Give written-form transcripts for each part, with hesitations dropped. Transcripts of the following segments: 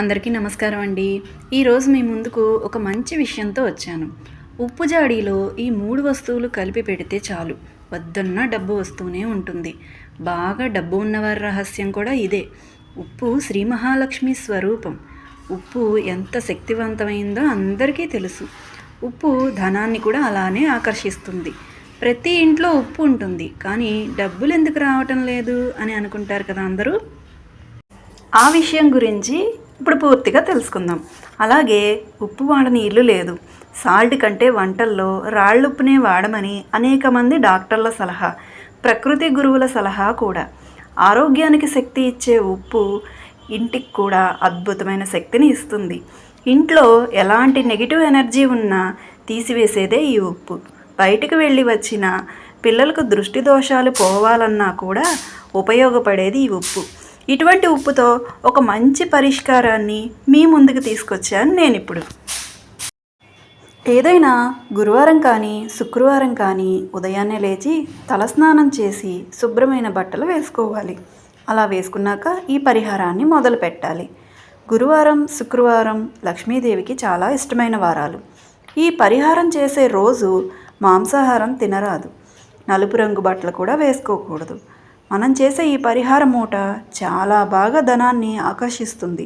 అందరికీ నమస్కారం అండి. ఈరోజు మీ ముందుకు ఒక మంచి విషయంతో వచ్చాను. ఉప్పు జాడీలో ఈ 3 వస్తువులు కలిపి పెడితే చాలు, వద్దన్నా డబ్బు వస్తూనే ఉంటుంది. బాగా డబ్బు ఉన్నవారి రహస్యం కూడా ఇదే. ఉప్పు శ్రీ మహాలక్ష్మి స్వరూపం. ఉప్పు ఎంత శక్తివంతమైందో అందరికీ తెలుసు. ఉప్పు ధనాన్ని కూడా అలానే ఆకర్షిస్తుంది. ప్రతి ఇంట్లో ఉప్పు ఉంటుంది, కానీ డబ్బులు ఎందుకు రావటం లేదు అని అనుకుంటారు కదా అందరూ. ఆ విషయం గురించి ఇప్పుడు పూర్తిగా తెలుసుకుందాం. అలాగే ఉప్పు వాడని ఇల్లు లేదు. సాల్ట్ కంటే వంటల్లో రాళ్ళుప్పునే వాడమని అనేక మంది డాక్టర్ల సలహా, ప్రకృతి గురువుల సలహా కూడా. ఆరోగ్యానికి శక్తి ఇచ్చే ఉప్పు ఇంటికి కూడా అద్భుతమైన శక్తిని ఇస్తుంది. ఇంట్లో ఎలాంటి నెగిటివ్ ఎనర్జీ ఉన్నా తీసివేసేదే ఈ ఉప్పు. బయటికి వెళ్ళి వచ్చిన పిల్లలకు దృష్టి దోషాలు పోవాలన్నా కూడా ఉపయోగపడేది ఈ ఉప్పు. ఇటువంటి ఉప్పుతో ఒక మంచి పరిష్కారాన్ని మీ ముందుకు తీసుకొచ్చాను నేను ఇప్పుడు. ఏదైనా గురువారం కానీ శుక్రవారం కానీ ఉదయాన్నే లేచి తలస్నానం చేసి శుభ్రమైన బట్టలు వేసుకోవాలి. అలా వేసుకున్నాక ఈ పరిహారాన్ని మొదలు పెట్టాలి. గురువారం శుక్రవారం లక్ష్మీదేవికి చాలా ఇష్టమైన వారాలు. ఈ పరిహారం చేసే రోజు మాంసాహారం తినరాదు. నలుపు రంగు బట్టలు కూడా వేసుకోకూడదు. మనం చేసే ఈ పరిహార మూట చాలా బాగా ధనాన్ని ఆకర్షిస్తుంది.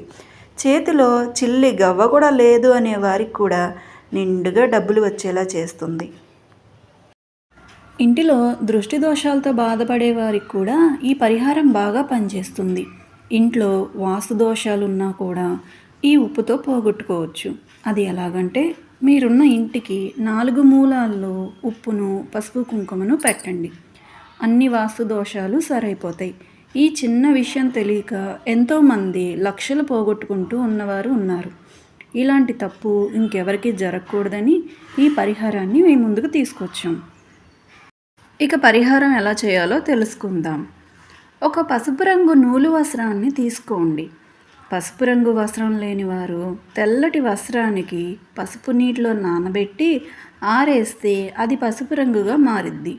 చేతిలో చిల్లి గవ్వ కూడా లేదు అనే వారికి కూడా నిండుగా డబ్బులు వచ్చేలా చేస్తుంది. ఇంటిలో దృష్టి దోషాలతో బాధపడే వారికి కూడా ఈ పరిహారం బాగా పనిచేస్తుంది. ఇంట్లో వాస్తు దోషాలున్నా కూడా ఈ ఉప్పుతో పోగొట్టుకోవచ్చు. అది ఎలాగంటే, మీరున్న ఇంటికి 4 మూలాల్లో ఉప్పును, పసుపు, కుంకుమను పెట్టండి. అన్ని వాస్తు దోషాలు సరైపోతాయి. ఈ చిన్న విషయం తెలియక ఎంతోమంది లక్షలు పోగొట్టుకుంటూ ఉన్నవారు ఉన్నారు. ఇలాంటి తప్పు ఇంకెవరికి జరగకూడదని ఈ పరిహారాన్ని మీ ముందుకు తీసుకొచ్చాం. ఇక పరిహారం ఎలా చేయాలో తెలుసుకుందాం. ఒక పసుపు రంగు నూలు వస్త్రాన్ని తీసుకోండి. పసుపు రంగు వస్త్రం లేని వారు తెల్లటి వస్త్రానికి పసుపు నీటిలో నానబెట్టి ఆరేస్తే అది పసుపు రంగుగా మారిద్ది.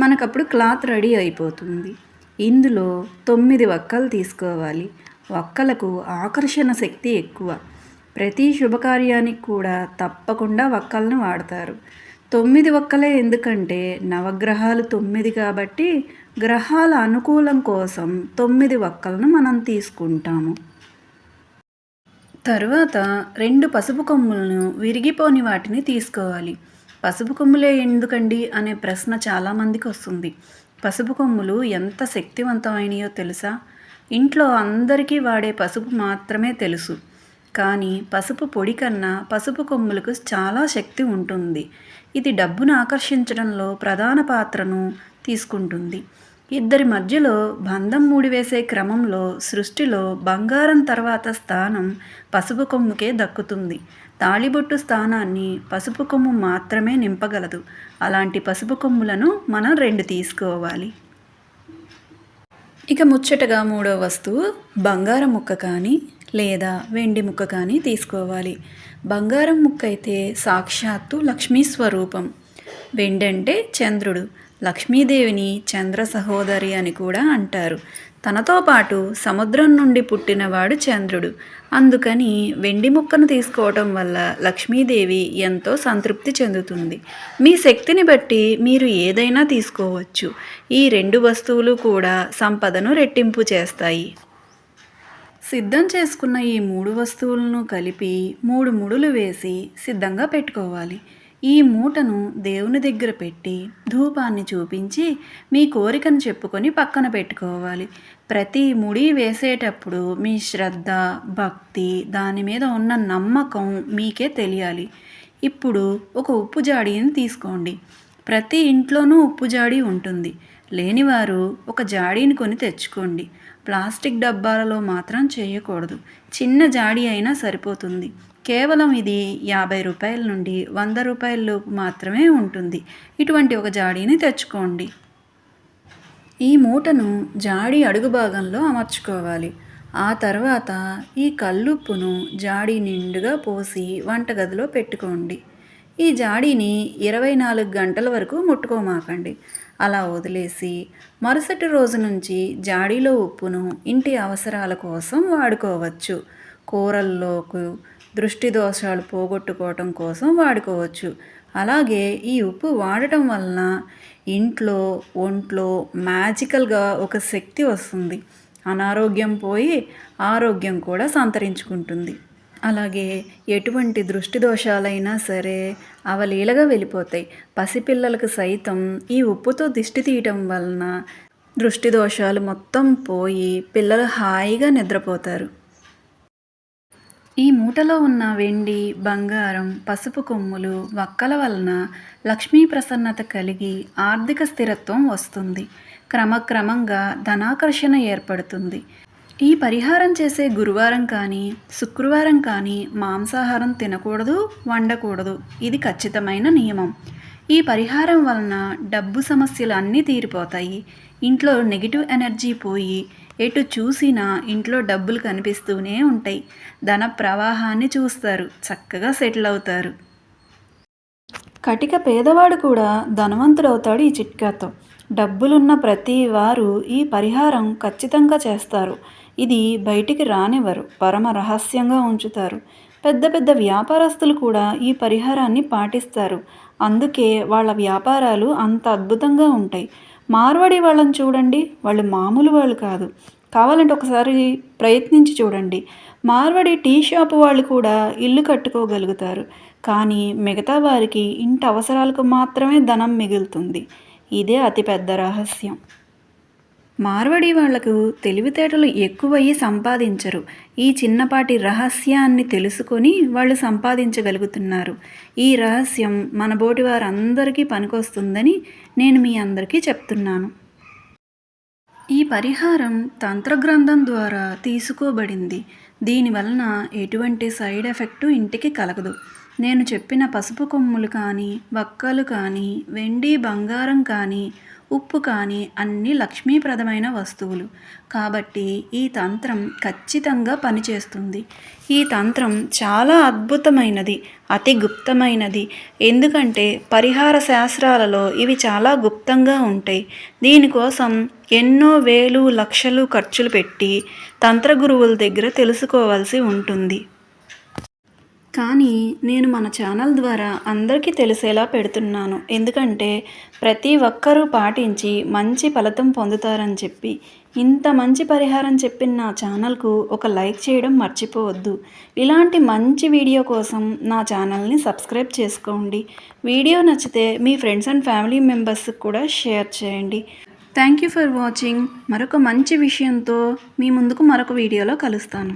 మనకప్పుడు క్లాత్ రెడీ అయిపోతుంది. ఇందులో 9 వక్కలు తీసుకోవాలి. వక్కలకు ఆకర్షణ శక్తి ఎక్కువ. ప్రతి శుభకార్యానికి కూడా తప్పకుండా వక్కలను వాడతారు. 9 వక్కలే ఎందుకంటే నవగ్రహాలు 9 కాబట్టి గ్రహాల అనుకూలం కోసం 9 వక్కలను మనం తీసుకుంటాము. తరువాత 2 పసుపు కొమ్ములను విరిగిపోని వాటిని తీసుకోవాలి. పసుపు కొమ్ములే ఎందుకండి అనే ప్రశ్న చాలామందికి వస్తుంది. పసుపు కొమ్ములు ఎంత శక్తివంతమైనయో తెలుసా? ఇంట్లో అందరికీ వాడే పసుపు మాత్రమే తెలుసు, కానీ పసుపు పొడి కన్నా పసుపు కొమ్ములకు చాలా శక్తి ఉంటుంది. ఇది డబ్బును ఆకర్షించడంలో ప్రధాన పాత్రను తీసుకుంటుంది. ఇద్దరి మధ్యలో బంధం మూడివేసే క్రమంలో సృష్టిలో బంగారం తర్వాత స్థానం పసుపు కొమ్ముకే దక్కుతుంది. తాళిబొట్టు స్థానాన్ని పసుపు కొమ్ము మాత్రమే నింపగలదు. అలాంటి పసుపు కొమ్ములను మనం 2 తీసుకోవాలి. ఇక ముచ్చటగా 3వ వస్తువు బంగారం ముక్క కానీ లేదా వెండి ముక్క కానీ తీసుకోవాలి. బంగారం ముక్క అయితే సాక్షాత్తు లక్ష్మీ స్వరూపం. వెండి అంటే చంద్రుడు. లక్ష్మీదేవిని చంద్ర సహోదరి అని కూడా అంటారు. తనతో పాటు సముద్రం నుండి పుట్టినవాడు చంద్రుడు. అందుకని వెండి ముక్కను తీసుకోవటం వల్ల లక్ష్మీదేవి ఎంతో సంతృప్తి చెందుతుంది. మీ శక్తిని బట్టి మీరు ఏదైనా తీసుకోవచ్చు. ఈ 2 వస్తువులు కూడా సంపదను రెట్టింపు చేస్తాయి. సిద్ధం చేసుకున్న ఈ 3 వస్తువులను కలిపి 3 ముడులు వేసి సిద్ధంగా పెట్టుకోవాలి. ఈ మూటను దేవుని దగ్గర పెట్టి ధూపాన్ని చూపించి మీ కోరికను చెప్పుకొని పక్కన పెట్టుకోవాలి. ప్రతి ముడి వేసేటప్పుడు మీ శ్రద్ధ, భక్తి, దాని మీద ఉన్న నమ్మకం మీకే తెలియాలి. ఇప్పుడు ఒక ఉప్పు జాడీని తీసుకోండి. ప్రతి ఇంట్లోనూ ఉప్పు జాడీ ఉంటుంది. లేనివారు ఒక జాడీని కొని తెచ్చుకోండి. ప్లాస్టిక్ డబ్బాలలో మాత్రం చేయకూడదు. చిన్న జాడీ అయినా సరిపోతుంది. కేవలం ఇది 50 రూపాయల నుండి 100 రూపాయల లోపు మాత్రమే ఉంటుంది. ఇటువంటి ఒక జాడీని తెచ్చుకోండి. ఈ మూటను జాడీ అడుగు భాగంలో అమర్చుకోవాలి. ఆ తర్వాత ఈ కల్లుప్పును జాడీ నిండుగా పోసి వంటగదిలో పెట్టుకోండి. ఈ జాడీని 24 గంటల వరకు ముట్టుకోమాకండి. అలా వదిలేసి మరుసటి రోజు నుంచి జాడీలో ఉప్పును ఇంటి అవసరాల కోసం వాడుకోవచ్చు. కూరల్లోకి దృష్టి దోషాలు పోగొట్టుకోవటం కోసం వాడుకోవచ్చు. అలాగే ఈ ఉప్పు వాడటం వలన ఒంట్లో మ్యాజికల్గా ఒక శక్తి వస్తుంది. అనారోగ్యం పోయి ఆరోగ్యం కూడా సంతరించుకుంటుంది. అలాగే ఎటువంటి దృష్టి దోషాలైనా సరే అవలీలగా వెళ్ళిపోతాయి. పసిపిల్లలకు సైతం ఈ ఉప్పుతో దిష్టి తీయటం వలన దృష్టి దోషాలు మొత్తం పోయి పిల్లలు హాయిగా నిద్రపోతారు. ఈ మూటలో ఉన్న వెండి, బంగారం, పసుపు కొమ్ములు, వక్కల వలన లక్ష్మీ ప్రసన్నత కలిగి ఆర్థిక స్థిరత్వం వస్తుంది. క్రమక్రమంగా ధనాకర్షణ ఏర్పడుతుంది. ఈ పరిహారం చేసే గురువారం కానీ శుక్రవారం కానీ మాంసాహారం తినకూడదు, వండకూడదు. ఇది ఖచ్చితమైన నియమం. ఈ పరిహారం వలన డబ్బు సమస్యలు అన్నీ తీరిపోతాయి. ఇంట్లో నెగిటివ్ ఎనర్జీ పోయి ఎటు చూసినా ఇంట్లో డబ్బులు కనిపిస్తూనే ఉంటాయి. ధన ప్రవాహాన్ని చూస్తారు, చక్కగా సెటిల్ అవుతారు. కటిక పేదవాడు కూడా ధనవంతుడవుతాడు ఈ చిట్కాతో. డబ్బులున్న ప్రతి వారు ఈ పరిహారం ఖచ్చితంగా చేస్తారు. ఇది బయటికి రానివ్వరు, పరమ రహస్యంగా ఉంచుతారు. పెద్ద పెద్ద వ్యాపారస్తులు కూడా ఈ పరిహారాన్ని పాటిస్తారు. అందుకే వాళ్ళ వ్యాపారాలు అంత అద్భుతంగా ఉంటాయి. మార్వాడి వాళ్ళని చూడండి, వాళ్ళు మామూలు వాళ్ళు కాదు. కావాలంటే ఒకసారి ప్రయత్నించి చూడండి. మార్వాడి టీ షాపు వాళ్ళు కూడా ఇల్లు కట్టుకోగలుగుతారు. కానీ మిగతా వారికి ఇంటి అవసరాలకు మాత్రమే ధనం మిగులుతుంది. ఇదే అతిపెద్ద రహస్యం. మార్వాడి వాళ్లకు తెలివితేటలు ఎక్కువయ్యి సంపాదించరు. ఈ చిన్నపాటి రహస్యాన్ని తెలుసుకొని వాళ్ళు సంపాదించగలుగుతున్నారు. ఈ రహస్యం మనబోటి వారందరికీ పనికొస్తుందని నేను మీ అందరికీ చెప్తున్నాను. ఈ పరిహారం తంత్రగ్రంథం ద్వారా తీసుకోబడింది. దీనివలన ఎటువంటి సైడ్ ఎఫెక్టు ఇంటికి కలగదు. నేను చెప్పిన పసుపు కొమ్ములు కానీ, వక్కలు కానీ, వెండి బంగారం కానీ, ఉప్పు కానీ అన్నీ లక్ష్మీప్రదమైన వస్తువులు. కాబట్టి ఈ తంత్రం ఖచ్చితంగా పనిచేస్తుంది. ఈ తంత్రం చాలా అద్భుతమైనది, అతి గుప్తమైనది. ఎందుకంటే పరిహార శాస్త్రాలలో ఇవి చాలా గుప్తంగా ఉంటాయి. దీనికోసం ఎన్నో వేలు లక్షలు ఖర్చులు పెట్టి తంత్రగురువుల దగ్గర తెలుసుకోవాల్సి ఉంటుంది. కానీ నేను మన ఛానల్ ద్వారా అందరికీ తెలిసేలా పెడుతున్నాను. ఎందుకంటే ప్రతి ఒక్కరూ పాటించి మంచి ఫలితం పొందుతారని చెప్పి ఇంత మంచి పరిహారం చెప్పిన నా ఛానల్కు ఒక లైక్ చేయడం మర్చిపోవద్దు. ఇలాంటి మంచి వీడియో కోసం నా ఛానల్ని సబ్స్క్రైబ్ చేసుకోండి. వీడియో నచ్చితే మీ ఫ్రెండ్స్ అండ్ ఫ్యామిలీ మెంబర్స్కి కూడా షేర్ చేయండి. Thank you for watching. మరొక మంచి విషయంతో మీ ముందుకు మరొక వీడియోలో కలుస్తాను.